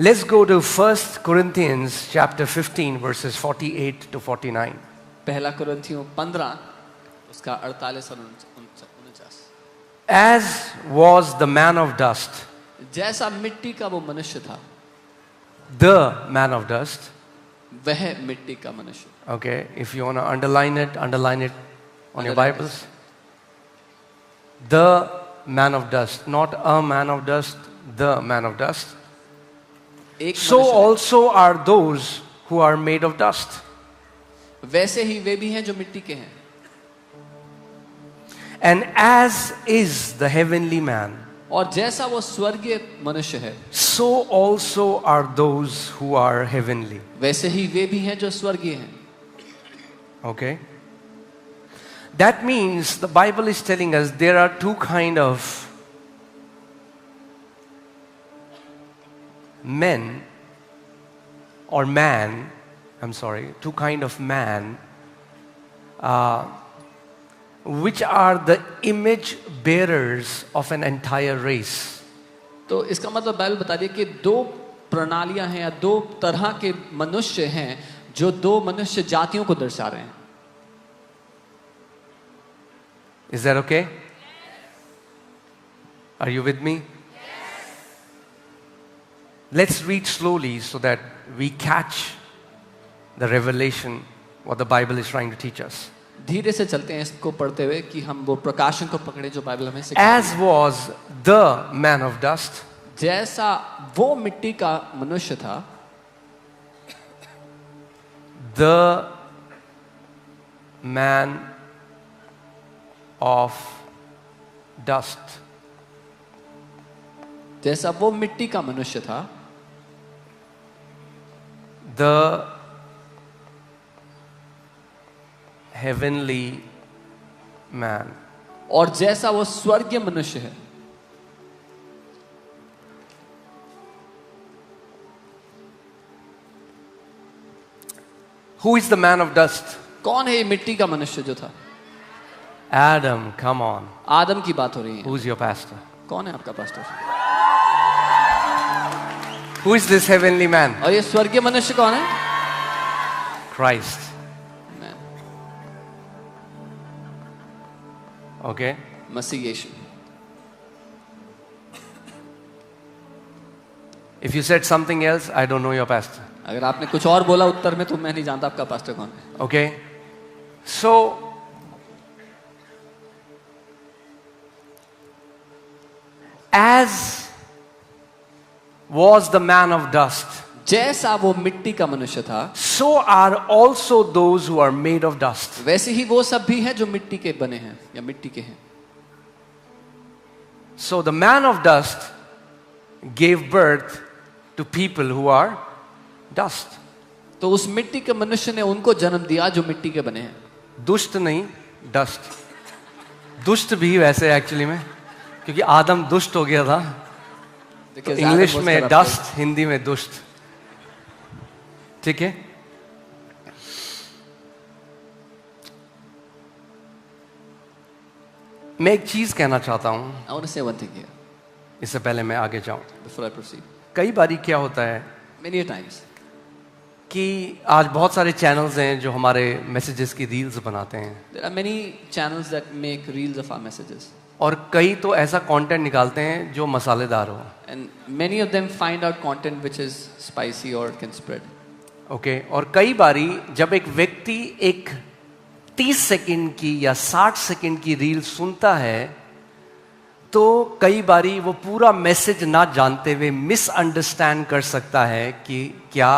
Let's go to 1 Corinthians chapter 15 verses 48 to 49. पहला कुरिन्थियों 15 उसका 48 और 49. As was the man of dust, जैसा मिट्टी का वो मनुष्य था, the man of dust. वह मिट्टी का मनुष्य. Okay, if you want to underline it on your Bibles. The man of dust, not a man of dust, the man of dust. So also are those who are made of dust. वैसे ही वे भी हैं जो मिट्टी के हैं. And as is the heavenly man, और जैसा वो स्वर्गीय मनुष्य है, so also are those who are heavenly. वैसे ही वे भी हैं जो स्वर्गीय हैं. Okay? That means the Bible is telling us there are two kind of men or man, two kind of man which are the image bearers of an entire race. तो इसका मतलब Bible बता रही है कि दो प्रणालियां हैं या दो तरह के मनुष्य हैं जो दो मनुष्य जातियों को दर्शा रहे हैं. Is that okay? Are you with me? Let's read slowly so that we catch the revelation, what the Bible is trying to teach us. धीरे से चलते हैं इसको पढ़ते हुए कि हम वो प्रकाशन को पकड़े जो बाइबल हमें सिखाती है. As was the man of dust, जैसा वो मिट्टी का मनुष्य था, the man of dust. जैसा वो मिट्टी का मनुष्य था, The heavenly man. और जैसा वो स्वर्गीय मनुष्य है. Who is the man of dust? कौन है ये मिट्टी का मनुष्य जो था? Adam, come on. आदम की बात हो रही है. Who's your pastor? कौन है आपका pastor? Who is this heavenly man? और ये स्वर्गीय मनुष्य कौन है? Christ. Okay? Masih Yeshu. If you said something else, I don't know your pastor. अगर आपने कुछ और बोला उत्तर में तो मैं नहीं जानता आपका पास्टर कौन है. Okay? So, as was the man of dust, जैसा वो मिट्टी का मनुष्य था, so are also those who are made of dust. वैसे ही वो सब भी हैं जो मिट्टी के बने हैं या मिट्टी के हैं. So the man of dust gave birth to people who are dust. तो उस मिट्टी के मनुष्य ने उनको जन्म दिया जो मिट्टी के बने हैं. दुष्ट नहीं, डस्ट. दुष्ट भी वैसे एक्चुअली में, क्योंकि आदम दुष्ट हो गया था. इंग्लिश में डस्ट, हिंदी में दुष्ट. ठीक है? मैं एक चीज कहना चाहता हूं. I want to say one thing here इससे पहले मैं आगे जाऊं. before I proceed. कई बारी क्या होता है Many a times कि आज बहुत सारे चैनल्स हैं जो हमारे मैसेजेस की रील्स बनाते हैं. there are many channels that make reels of our messages. और कई तो ऐसा कंटेंट निकालते हैं जो मसालेदार हो. And many of them find out content which is spicy or can spread. Okay. और कई बारी जब एक व्यक्ति एक 30 सेकंड की या 60 सेकंड की रील सुनता है तो कई बारी वो पूरा मैसेज ना जानते हुए मिसअंडरस्टैंड कर सकता है कि क्या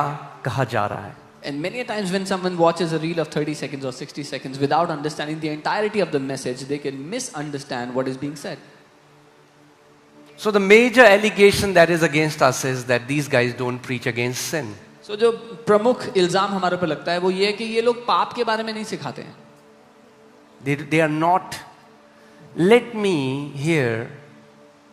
कहा जा रहा है. And many a times when someone watches a reel of 30 seconds or 60 seconds without understanding the entirety of the message, they can misunderstand what is being said. So the major allegation that is against us is that these guys don't preach against sin. So जो प्रमुख इल्जाम हमारे ऊपर लगता है वो ये है कि ये लोग पाप के बारे में नहीं सिखाते हैं. They are not. Let me here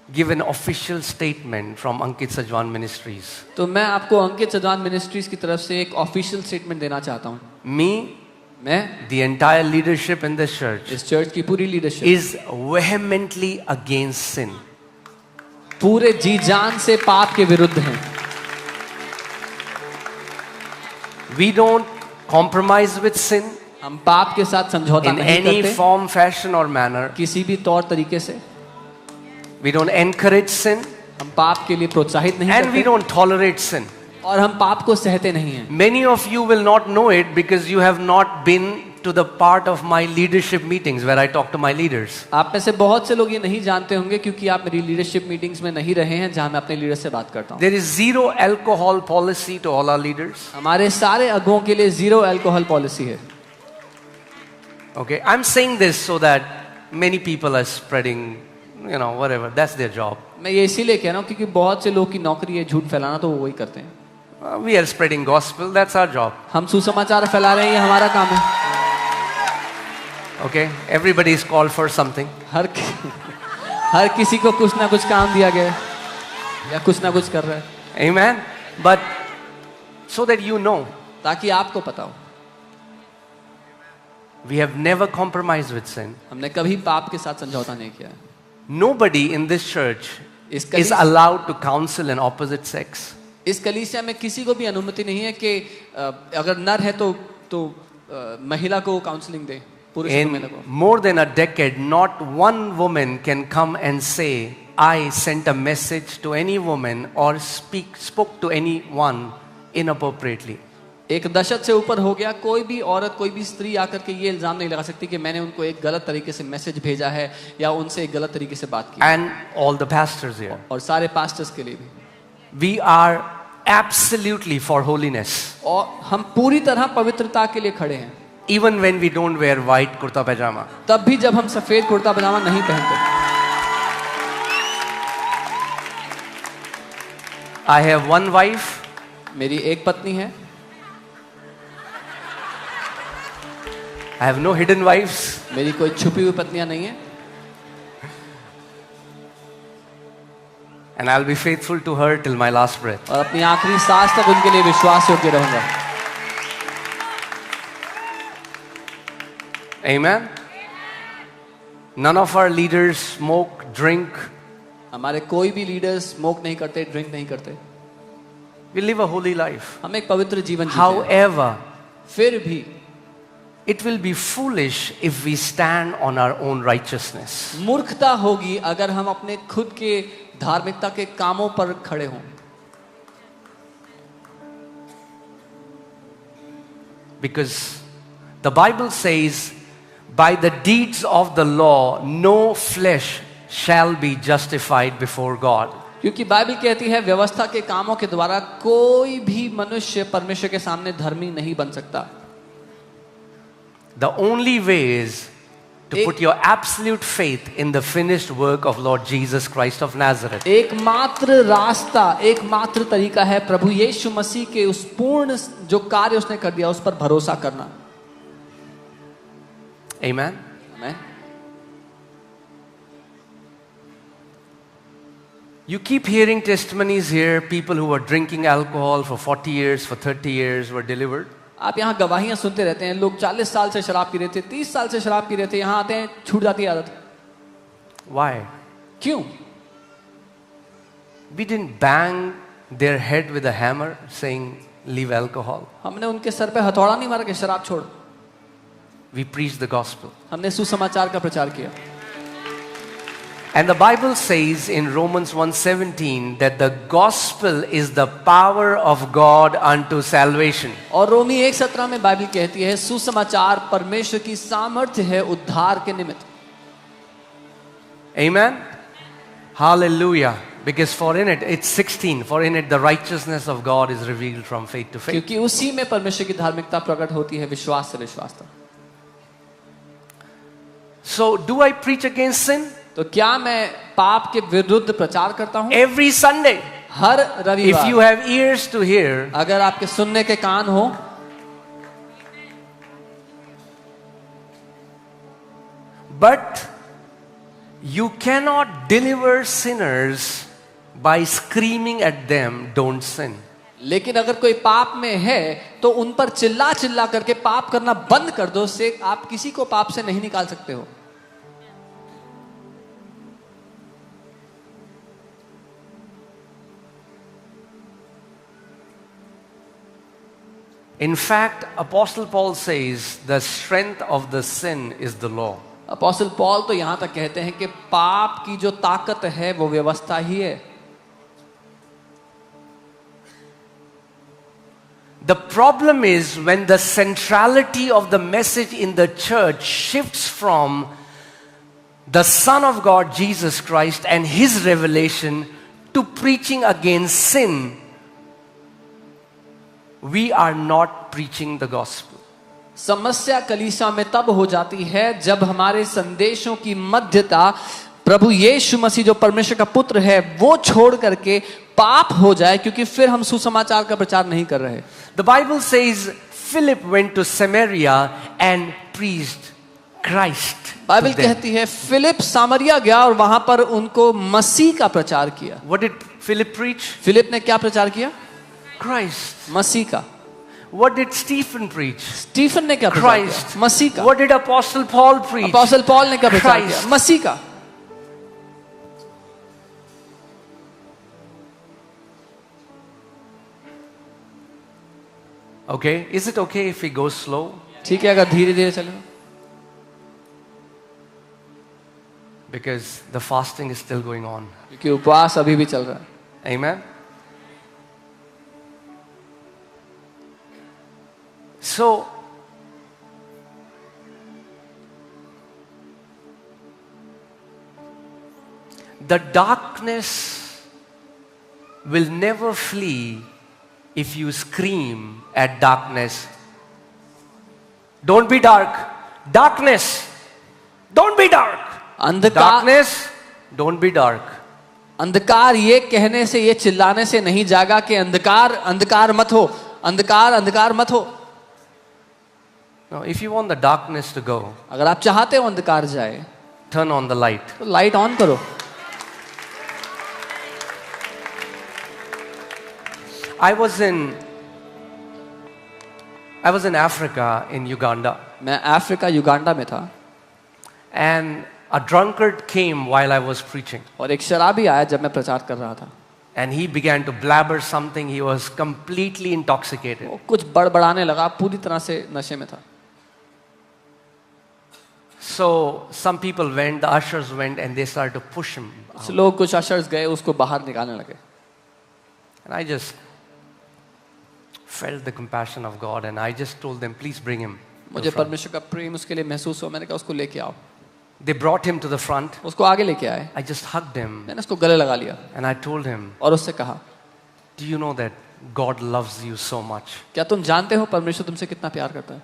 give an official statement from Ankit Sajwan Ministries. तो मैं आपको अंकित सजवान मिनिस्ट्रीज की तरफ से एक ऑफिशियल स्टेटमेंट देना चाहता हूँ. मैं the entire leadership in this church इस चर्च की पूरी leadership is vehemently against sin. पूरे जी जान से पाप के विरुद्ध हैं. We don't compromise with sin हम पाप के साथ समझौता in नहीं any करते form, fashion, or manner. किसी भी तौर तरीके से। We don't encourage sin हम पाप के लिए प्रोत्साहित नहीं and we करते don't tolerate sin. और हम पाप को सहते नहीं हैं। Many of you will not know it because you have not been to the part of my leadership meetings where I talk to my leaders. आप में से बहुत से लोग ये नहीं जानते होंगे क्योंकि आप मेरी लीडरशिप मीटिंग्स में नहीं रहे हैं जहां मैं अपने लीडर से बात करता हूं। There is zero alcohol policy to all our leaders. हमारे सारे अगुओं के लिए 0 अल्कोहल पॉलिसी है। Okay, I'm saying this so that many people are spreading, whatever. That's their job. मैं ये इसीलिए कह रहा हूँ क्योंकि बहुत से लोग की नौकरी है झूठ फैलाना, तो वो वही करते हैं। We are spreading gospel. That's our job. हम सुसमाचार फैला रहे हैं, ये हमारा काम है। Okay, everybody is called for something. हर किसी को कुछ ना कुछ काम दिया गया है या कुछ ना कुछ कर रहा है। Amen. But so that you know, ताकि आपको पता हो, we have never compromised with sin. हमने कभी पाप के साथ समझौता नहीं किया है। Nobody in this church इस is allowed to counsel an opposite sex. इस कलीसिया में किसी को भी अनुमति नहीं है कि अगर नर है तो महिला को काउंसलिंग दे, पुरुष को महिला In को। more than a decade, not one woman can come and say, I sent a message to any woman or spoke to anyone inappropriately. एक दशक से ऊपर हो गया, कोई भी औरत, कोई भी स्त्री आकर के ये इल्जाम नहीं लगा सकती कि मैंने उनको एक गलत तरीके से मैसेज भेजा है या उनसे एक गलत तरीके से बात की। And all the pastors here. और सारे पास्टर्स के लिए भी। We are absolutely for holiness. और हम पूरी तरह पवित्रता के लिए खड़े हैं, Even when we don't wear white kurta pajama. तब भी जब हम सफेद कुर्ता पजामा नहीं पहनते। I have one wife. मेरी एक पत्नी है। I have no hidden wives. मेरी कोई छुपी हुई पत्नियां नहीं है। And I'll be faithful to her till my last breath. और अपनी आखिरी सांस तक उनके लिए विश्वास योग्य रहूंगा। Amen. None of our leaders smoke, drink. हमारे कोई भी लीडर स्मोक नहीं करते, ड्रिंक नहीं करते। We live a holy life. हम एक पवित्र जीवन जीते हैं। However, फिर भी it will be foolish if we stand on our own righteousness. मूर्खता होगी अगर हम अपने खुद के धार्मिकता के कामों पर खड़े हों। Because the Bible says, by the deeds of the law, no flesh shall be justified before God. क्योंकि बाइबल कहती है व्यवस्था के कामों के द्वारा कोई भी मनुष्य परमेश्वर के सामने धर्मी नहीं बन सकता। The only way is to put your absolute faith in the finished work of Lord Jesus Christ of Nazareth. एकमात्र रास्ता, एकमात्र तरीका है प्रभु यीशु मसीह के उस पूर्ण जो कार्य उसने कर दिया उस पर भरोसा करना। Amen. Amen. You keep hearing testimonies here, people who were drinking alcohol for 40 years, for 30 years were delivered. आप यहाँ गवाहियां सुनते रहते हैं, लोग 40 साल से शराब पी रहे थे, 30 साल से शराब पी रहे थे, यहाँ आते हैं छूट जाती है आदत। Why? क्यों? We didn't bang their head with a hammer saying, leave alcohol. हमने उनके सर पे हथौड़ा नहीं मारा कि शराब छोड़। We preached the gospel. हमने सुसमाचार का प्रचार किया। And the Bible says in Romans 1:17 that the gospel is the power of God unto salvation. और रोमी 1:17 में बाइबल कहती है सुसमाचार परमेश्वर की सामर्थ्य है उद्धार के निमित्त। Amen. Hallelujah. Because for in it, it's 16, for in it the righteousness of God is revealed from faith to faith. क्योंकि उसी में परमेश्वर की धार्मिकता प्रकट होती है विश्वास से विश्वास तक। So do I preach against sin? तो क्या मैं पाप के विरुद्ध प्रचार करता हूँ? Every Sunday. हर रविवार। If you have ears to hear, अगर आपके सुनने के कान हो, but you cannot deliver sinners by screaming at them, don't sin. लेकिन अगर कोई पाप में है तो उन पर चिल्ला चिल्ला करके पाप करना बंद कर दो, से आप किसी को पाप से नहीं निकाल सकते हो। In fact, Apostle Paul says the strength of the sin is the law. Apostle Paul तो यहां तक कहते हैं कि पाप की जो ताकत है वो व्यवस्था ही है. The problem is when the centrality of the message in the church shifts from the Son of God, Jesus Christ, and His revelation to preaching against sin, we are not preaching the gospel. समस्या कलीसिया में तब हो जाती है जब हमारे संदेशों की मध्यता प्रभु यीशु मसीह जो परमेश्वर का पुत्र है वो छोड़ करके पाप हो जाए, क्योंकि फिर हम सुसमाचार का प्रचार नहीं कर रहे. The Bible says Philip went to Samaria and preached Christ. Bible कहती है फिलिप सामरिया गया और वहां पर उनको मसीह का प्रचार किया. What did Philip preach? Philip ने क्या प्रचार किया? Christ. मसीह का. What did Stephen preach? Stephen ने क्या प्रचार Christ. किया? मसीह का. What did Apostle Paul preach? Apostle Paul ने क्या प्रचार किया? Christ. मसीह का. Okay, is it okay if we go slow? ठीक है अगर धीरे धीरे चले. Because the fasting is still going on. क्योंकि उपवास अभी भी चल रहा है. Amen. So, the darkness will never flee if you scream at darkness. Don't be dark. Darkness. Don't be dark. अंधकार. Darkness. Don't be dark. अंधकार ये कहने से, ये चिल्लाने से नहीं जागा कि अंधकार अंधकार मत हो, अंधकार अंधकार मत हो. No, if you want the darkness to go, अगर आप चाहते हो अंधकार जाए turn on the light. तो लाइट ऑन करो. I was in Africa, in Uganda, मैं अफ्रीका युगांडा में था and a drunkard came while I was preaching, और एक शराबी आया जब मैं प्रचार कर रहा था. and he began to blabber something. He was completely intoxicated. वो कुछ बड़बड़ाने लगा, पूरी तरह से नशे में था. So some people went, the ushers went, and they started to push him out. कुछ लोग, कुछ अशर्स गए, उसको बाहर निकालने लगे. And I just felt the compassion of God, and I just told them, please bring him. मुझे परमेश्वर का प्रेम उसके लिए महसूस हुआ. मैंने कहा उसको लेके आओ. They brought him to the front. उसको आगे लेके आए. I just hugged him, मैंने उसको गले लगा लिया and I told him, और उससे कहा, do you know that God loves you so much? क्या तुम जानते हो परमेश्वर तुमसे कितना प्यार करता है?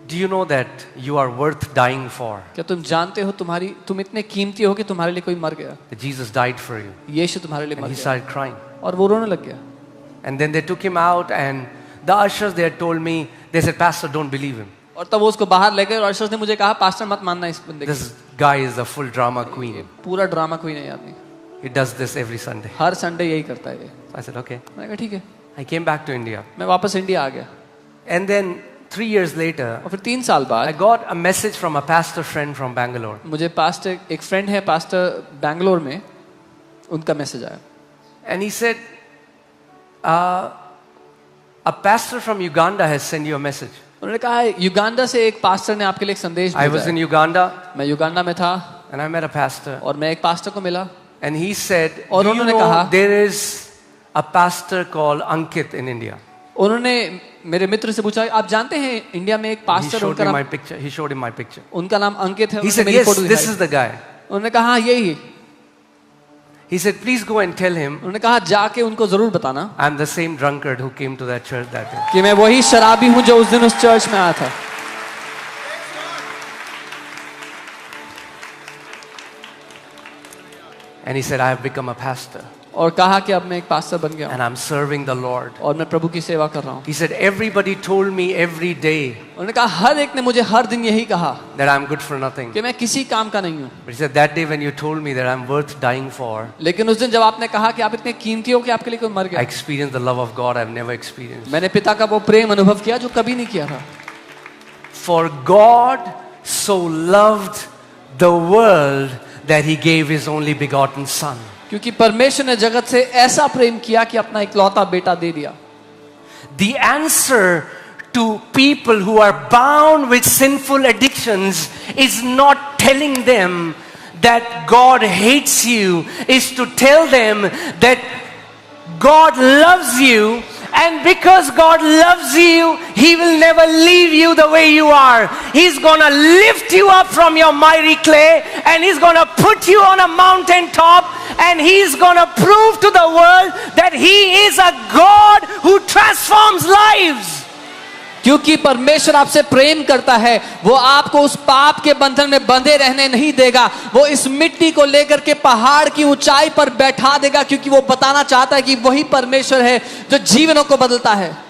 Do you know that you are worth dying for? क्या तुम जानते हो तुम इतने कीमती हो कि तुम्हारे लिए कोई मर गया? That Jesus died for you. यीशु तुम्हारे लिए And मर he गया. started crying. और वो रोने लग गया. And then they took him out, and the ushers, they had told me, they said, Pastor, don't believe him. और तब वो उसको बाहर ले गए और अशर्स ने मुझे कहा, पास्टर मत मानना इस बंदे This guy is a full drama queen. पूरा ड्रामा कोई नहीं आदमी. He does this every Sunday. Her Sunday यही करता है ये. So I said, okay. मैंने कहा ठीक है. I came back to India. मैं वापस इंडिया आ गया. And then 3 years later, और फिर 3 साल I बाद got a message from a pastor friend from Bangalore. मुझे पास्टर, एक फ्रेंड है पास्टर बैंगलोर में, उनका मैसेज आया. And he said, a pastor from Uganda has sent you a message. उन्होंने कहा युगांडा से एक पास्टर ने आपके लिए एक संदेश I was भेजा in है. Uganda, मैं युगांडा में था and I met a pastor. और मैं एक पास्टर को मिला. And he said, और do you उन्होंने know कहा- there is a pastor called Ankit in India? उन्होंने मेरे मित्र से पूछा, आप जानते हैं इंडिया में एक He पास्टर, showed उनका me my नाम picture. He showed him my picture. उनका नाम अंकित है. He उन्होंने said, मेरी yes, फोटो this दिखाई. is the guy. उन्होंने कहा हाँ यही. He said, please go and tell him उन्होंने कहा जाके उनको जरूर बताना I'm the same drunkard who came to that church that day. कि मैं वही शराबी हूं जो उस दिन उस चर्च में आया था. And he said, I have become a pastor और कहा कि अब मैं एक पास्टर बन गया हूं and I'm serving the Lord. और मैं प्रभु की सेवा कर रहा हूं. He said, everybody told me every day उन्होंने कहा हर एक ने मुझे हर दिन यही कहा that I'm good for nothing. कि मैं किसी काम का नहीं हूं. But he said, that day when you told me that I'm worth dying for, लेकिन उस दिन जब आपने कहा कि आप इतने कीमती हो कि आपके लिए कोई मर I गया, experienced the love of God I've never experienced. मैंने पिता का वो प्रेम अनुभव किया जो कभी नहीं किया था. For God so loved the world that he gave his only begotten son. क्योंकि परमेश्वर ने जगत से ऐसा प्रेम किया कि अपना इकलौता बेटा दे दिया. The answer to people who are bound with sinful addictions is not telling them that God hates you, is to tell them that God loves you, and because God loves you, He will never leave you the way you are. He's gonna lift you up from your miry clay, and He's gonna put you on a mountain top, and He's gonna prove to the world that He is a God who transforms lives. क्योंकि परमेश्वर आपसे प्रेम करता है, वो आपको उस पाप के बंधन में बंधे रहने नहीं देगा। वो इस मिट्टी को लेकर के पहाड़ की ऊंचाई पर बैठा देगा, क्योंकि वो बताना चाहता है कि वही परमेश्वर है जो जीवनों को बदलता है।